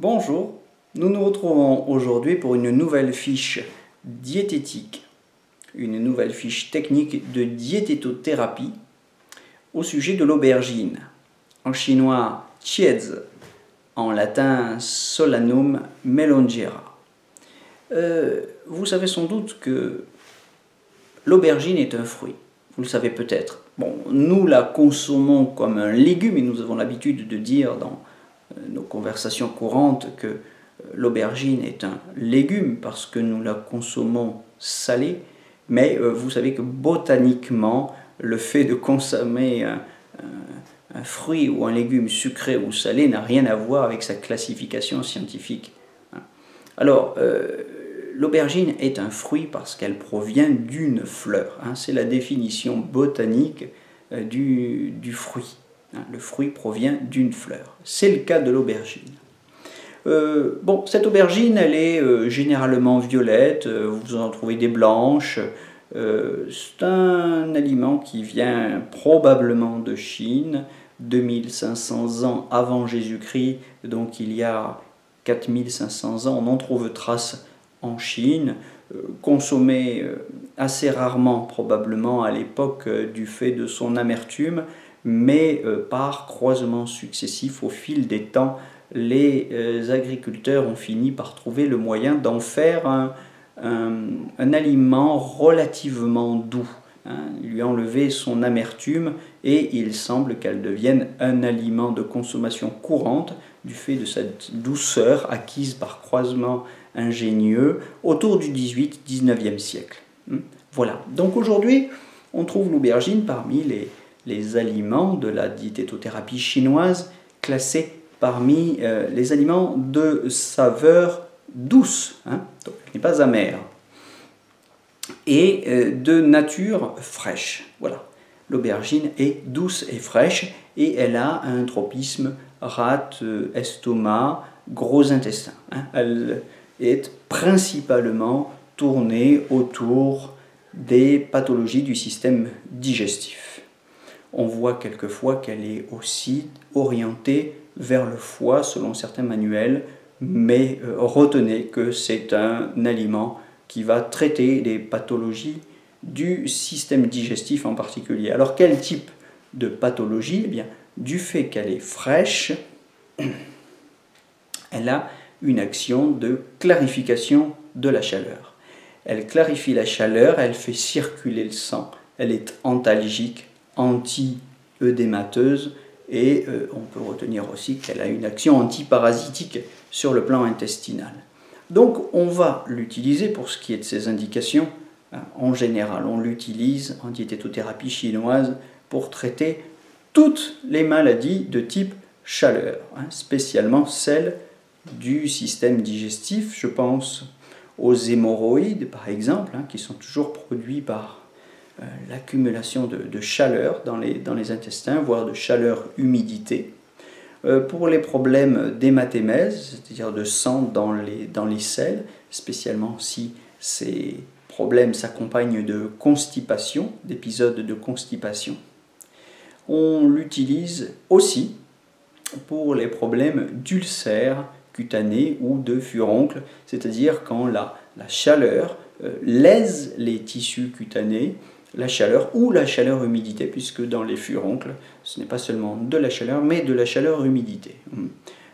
Bonjour, nous nous retrouvons aujourd'hui pour une nouvelle fiche diététique, une nouvelle fiche technique de diététothérapie au sujet de l'aubergine. En chinois, qiezi, en latin, Solanum melongera. Vous savez sans doute que l'aubergine est un fruit, vous le savez peut-être. Bon, nous la consommons comme un légume et nous avons l'habitude de dire dans nos conversations courantes que l'aubergine est un légume parce que nous la consommons salée, mais vous savez que botaniquement, le fait de consommer un fruit ou un légume sucré ou salé n'a rien à voir avec sa classification scientifique. Alors, l'aubergine est un fruit parce qu'elle provient d'une fleur. C'est la définition botanique du fruit. Le fruit provient d'une fleur. C'est le cas de l'aubergine. Bon, cette aubergine, elle est généralement violette, vous en trouvez des blanches. C'est un aliment qui vient probablement de Chine, 2500 ans avant Jésus-Christ, donc il y a 4500 ans, on en trouve trace en Chine, consommé assez rarement probablement à l'époque du fait de son amertume, mais par croisement successif au fil des temps, les agriculteurs ont fini par trouver le moyen d'en faire un aliment relativement doux, lui enlever son amertume, et il semble qu'elle devienne un aliment de consommation courante du fait de cette douceur acquise par croisement ingénieux autour du 18-19e siècle. Voilà, donc aujourd'hui on trouve l'aubergine parmi les aliments de la diététothérapie chinoise, classés parmi les aliments de saveur douce, donc elle n'est pas amère, et de nature fraîche. Voilà, l'aubergine est douce et fraîche, et elle a un tropisme rate, estomac, gros intestin. Elle est principalement tournée autour des pathologies du système digestif. On voit quelquefois qu'elle est aussi orientée vers le foie selon certains manuels, mais retenez que c'est un aliment qui va traiter des pathologies du système digestif en particulier. Alors quel type de pathologie? Eh bien, du fait qu'elle est fraîche, elle a une action de clarification de la chaleur. Elle clarifie la chaleur, elle fait circuler le sang, elle est antalgique, anti-œdémateuse, et on peut retenir aussi qu'elle a une action antiparasitique sur le plan intestinal. Donc on va l'utiliser pour ce qui est de ses indications. En général, on l'utilise en diététothérapie chinoise pour traiter toutes les maladies de type chaleur, spécialement celles du système digestif. Je pense aux hémorroïdes, par exemple, qui sont toujours produits par l'accumulation de chaleur dans les intestins, voire de chaleur-humidité. Pour les problèmes d'hématémèse, c'est-à-dire de sang dans les selles, spécialement si ces problèmes s'accompagnent de constipation, d'épisodes de constipation. On l'utilise aussi pour les problèmes d'ulcères cutanés ou de furoncles, c'est-à-dire quand la chaleur lèse les tissus cutanés, la chaleur ou la chaleur-humidité, puisque dans les furoncles, ce n'est pas seulement de la chaleur, mais de la chaleur-humidité.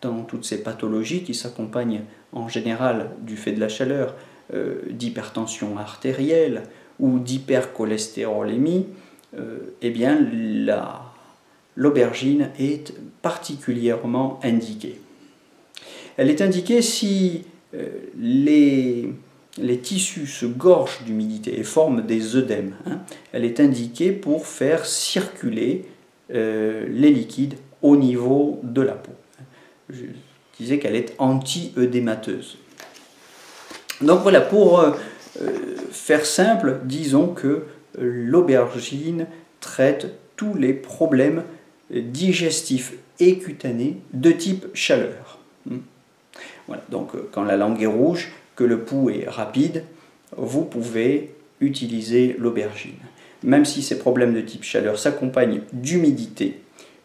Dans toutes ces pathologies qui s'accompagnent en général du fait de la chaleur, d'hypertension artérielle ou d'hypercholestérolémie, eh bien l'aubergine est particulièrement indiquée. Elle est indiquée si les tissus se gorgent d'humidité et forment des œdèmes. Elle est indiquée pour faire circuler les liquides au niveau de la peau. Je disais qu'elle est anti-œdémateuse. Donc voilà, pour faire simple, disons que l'aubergine traite tous les problèmes digestifs et cutanés de type chaleur. Voilà, donc quand la langue est rouge, que le pouls est rapide, vous pouvez utiliser l'aubergine. Même si ces problèmes de type chaleur s'accompagnent d'humidité,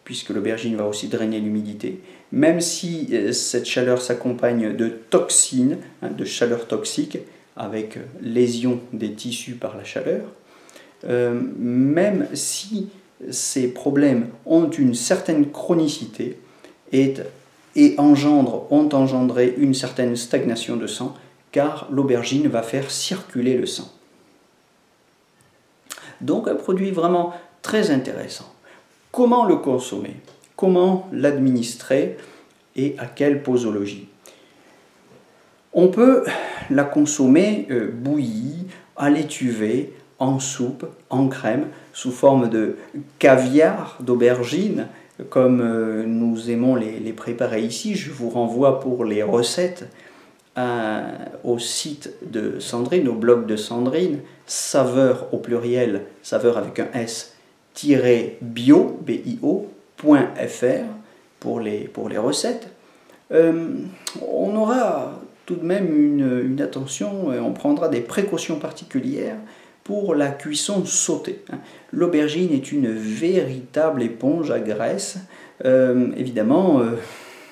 puisque l'aubergine va aussi drainer l'humidité. Même si cette chaleur s'accompagne de toxines, de chaleur toxique, avec lésion des tissus par la chaleur, même si ces problèmes ont une certaine chronicité et ont engendré une certaine stagnation de sang, car l'aubergine va faire circuler le sang. Donc un produit vraiment très intéressant. Comment le consommer? Comment l'administrer et à quelle posologie? On peut la consommer bouillie, à l'étuvée, en soupe, en crème, sous forme de caviar d'aubergine, comme nous aimons les préparer ici. Je vous renvoie pour les recettes au site de Sandrine, au blog de Sandrine, saveur au pluriel, saveur avec un S, bio.fr pour les recettes. On aura tout de même une attention, on prendra des précautions particulières pour la cuisson sautée. L'aubergine est une véritable éponge à graisse. Évidemment,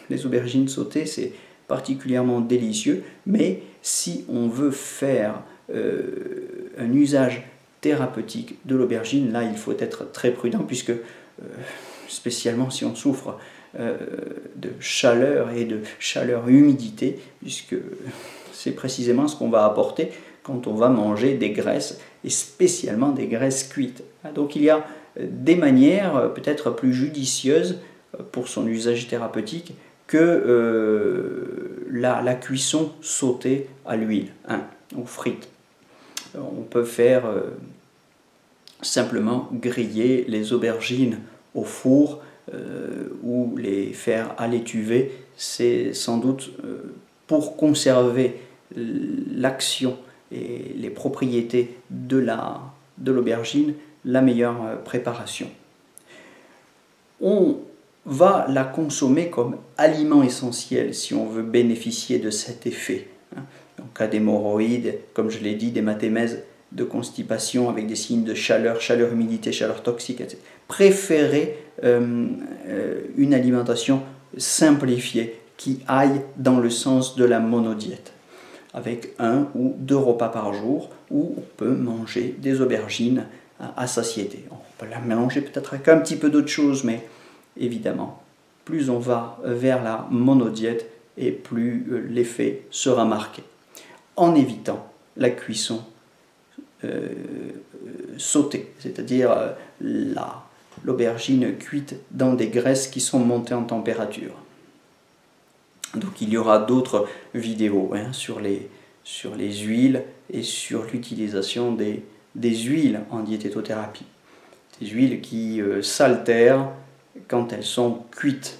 les aubergines sautées, c'est particulièrement délicieux, mais si on veut faire un usage thérapeutique de l'aubergine, là il faut être très prudent, puisque spécialement si on souffre de chaleur et de chaleur-humidité, puisque c'est précisément ce qu'on va apporter quand on va manger des graisses, et spécialement des graisses cuites. Donc il y a des manières peut-être plus judicieuses pour son usage thérapeutique que la cuisson sautée à l'huile, ou frite. On peut faire simplement griller les aubergines au four ou les faire à l'étuvée. C'est sans doute pour conserver l'action et les propriétés de l'aubergine la meilleure préparation. On va la consommer comme aliment essentiel si on veut bénéficier de cet effet. En cas d'hémorroïdes, comme je l'ai dit, d'hématémèse, de constipation avec des signes de chaleur, humidité, chaleur toxique, etc. Préférez une alimentation simplifiée qui aille dans le sens de la monodiète, avec 1 ou 2 repas par jour, où on peut manger des aubergines à satiété. On peut la mélanger peut-être avec un petit peu d'autres choses, mais évidemment, plus on va vers la monodiète et plus l'effet sera marqué, en évitant la cuisson sautée, c'est-à-dire l'aubergine cuite dans des graisses qui sont montées en température. Donc il y aura d'autres vidéos sur les huiles et sur l'utilisation des huiles en diététothérapie. Des huiles qui s'altèrent quand elles sont cuites.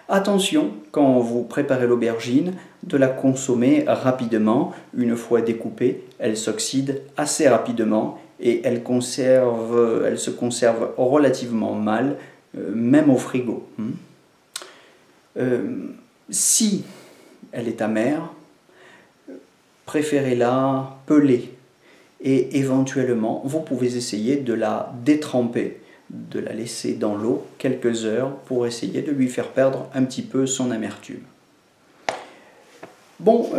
Attention, quand vous préparez l'aubergine, de la consommer rapidement. Une fois découpée, elle s'oxyde assez rapidement et elle se conserve relativement mal, même au frigo. Si elle est amère, préférez-la pelée et éventuellement vous pouvez essayer de la détremper, de la laisser dans l'eau quelques heures pour essayer de lui faire perdre un petit peu son amertume. Bon,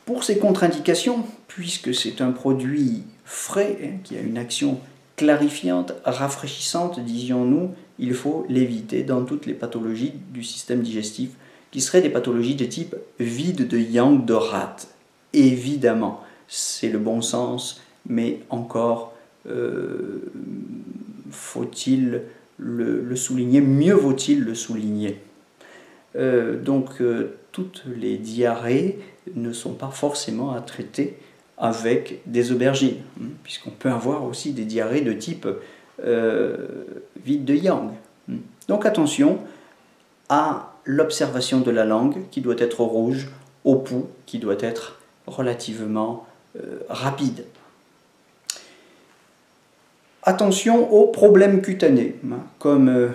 pour ces contre-indications, puisque c'est un produit frais qui a une action clarifiante, rafraîchissante, disions-nous, il faut l'éviter dans toutes les pathologies du système digestif, qui seraient des pathologies de type vide de yang de rate. Évidemment, c'est le bon sens, mais encore faut-il le souligner, mieux vaut-il le souligner. Toutes les diarrhées ne sont pas forcément à traiter avec des aubergines, puisqu'on peut avoir aussi des diarrhées de type vide de yang. Donc attention à l'observation de la langue qui doit être rouge, au pouls qui doit être relativement rapide. Attention aux problèmes cutanés, comme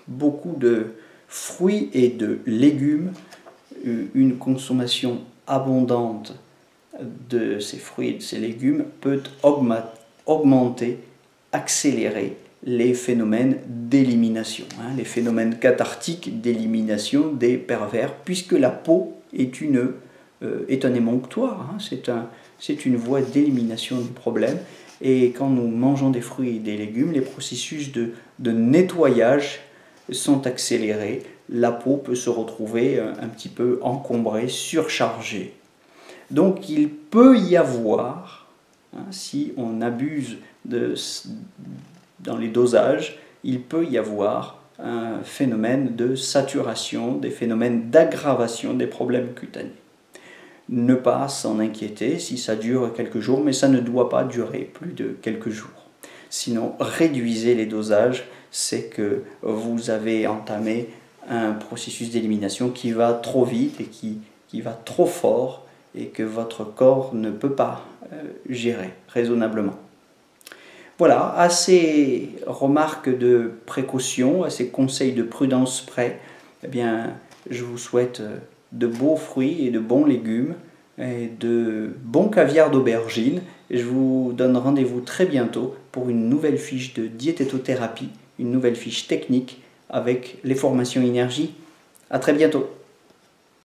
beaucoup de fruits et de légumes, une consommation abondante de ces fruits et de ces légumes peut augmenter, accélérer les phénomènes d'élimination, les phénomènes cathartiques d'élimination des pervers, puisque la peau est un émonctoire, c'est une voie d'élimination du problème. Et quand nous mangeons des fruits et des légumes, les processus de nettoyage sont accélérés. La peau peut se retrouver un petit peu encombrée, surchargée. Donc il peut y avoir, si on abuse dans les dosages, il peut y avoir un phénomène de saturation, des phénomènes d'aggravation des problèmes cutanés. Ne pas s'en inquiéter si ça dure quelques jours, mais ça ne doit pas durer plus de quelques jours. Sinon, réduisez les dosages, c'est que vous avez entamé un processus d'élimination qui va trop vite et qui va trop fort et que votre corps ne peut pas gérer raisonnablement. Voilà, à ces remarques de précaution, à ces conseils de prudence près, eh bien, je vous souhaite de beaux fruits et de bons légumes et de bons caviar d'aubergine. Je vous donne rendez-vous très bientôt pour une nouvelle fiche de diététothérapie, une nouvelle fiche technique avec les formations énergie. À très bientôt.